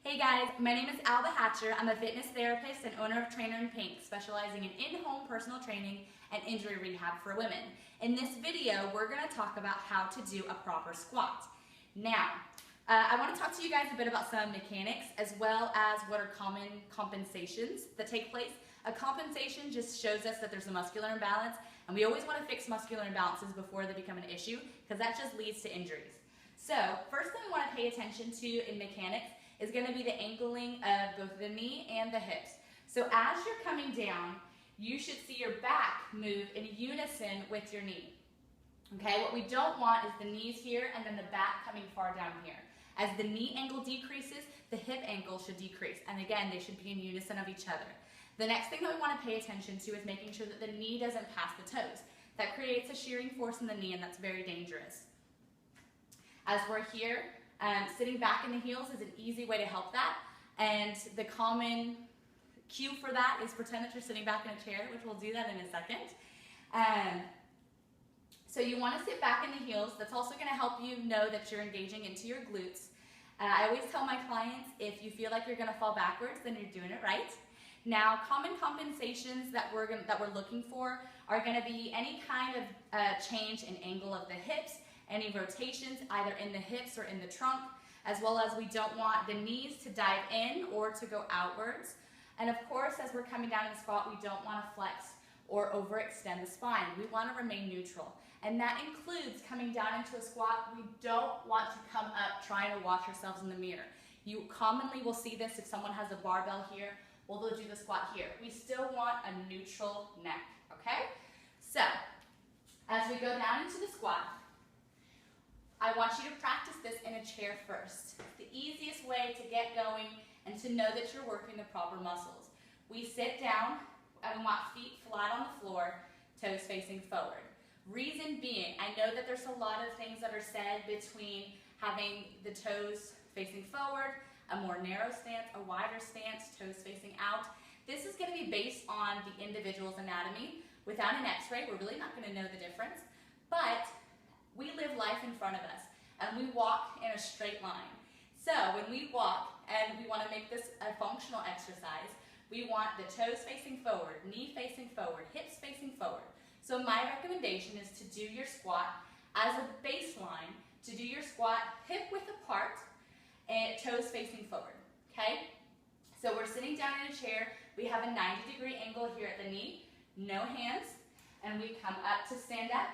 Hey guys, my name is Alba Hatcher. I'm a fitness therapist and owner of Trainer in Pink, specializing in in-home personal training and injury rehab for women. In this video, we're going to talk about how to do a proper squat. Now, I want to talk to you guys a bit about some mechanics as well as what are common compensations that take place. A compensation just shows us that there's a muscular imbalance, and we always want to fix muscular imbalances before they become an issue because that just leads to injuries. So, first thing we want to pay attention to in mechanics is going to be the angling of both the knee and the hips. So as you're coming down, you should see your back move in unison with your knee. Okay, what we don't want is the knees here and then the back coming far down here. As the knee angle decreases, the hip angle should decrease. And again, they should be in unison of each other. The next thing that we want to pay attention to is making sure that the knee doesn't pass the toes. That creates a shearing force in the knee, and that's very dangerous. As we're here, sitting back in the heels is an easy way to help that, and the common cue for that is pretend that you're sitting back in a chair, which we'll do that in a second. So you want to sit back in the heels. That's also going to help you know that you're engaging into your glutes. I always tell my clients, if you feel like you're going to fall backwards, then you're doing it right. Now, common compensations that we're looking for are going to be any kind of change in angle of the hips, any rotations either in the hips or in the trunk, as well as we don't want the knees to dive in or to go outwards. And of course, as we're coming down in the squat, we don't want to flex or overextend the spine. We want to remain neutral. And that includes coming down into a squat. We don't want to come up trying to watch ourselves in the mirror. You commonly will see this if someone has a barbell here. Well, they'll do the squat here. We still want a neutral neck, okay? So, as we go down into the squat, I want you to practice this in a chair first. It's the easiest way to get going and to know that you're working the proper muscles. We sit down and we want feet flat on the floor, toes facing forward. Reason being, I know that there's a lot of things that are said between having the toes facing forward, a more narrow stance, a wider stance, toes facing out. This is going to be based on the individual's anatomy. Without an x-ray, we're really not going to know the difference, but we live life in front of us, and we walk in a straight line. So when we walk, and we want to make this a functional exercise, we want the toes facing forward, knee facing forward, hips facing forward. So my recommendation is to do your squat as a baseline, to do your squat hip width apart, and toes facing forward, okay? So we're sitting down in a chair, we have a 90-degree angle here at the knee, no hands, and we come up to stand up,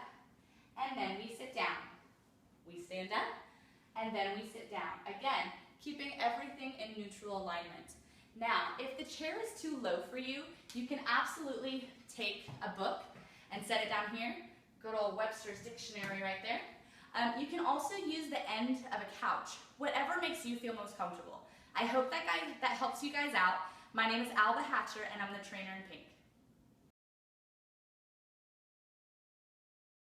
and then we sit down. We stand up, and then we sit down. Again, keeping everything in neutral alignment. Now, if the chair is too low for you, you can absolutely take a book and set it down here. Good old Webster's Dictionary right there. You can also use the end of a couch, whatever makes you feel most comfortable. I hope that helps you guys out. My name is Alba Hatcher, and I'm the Trainer in Pink.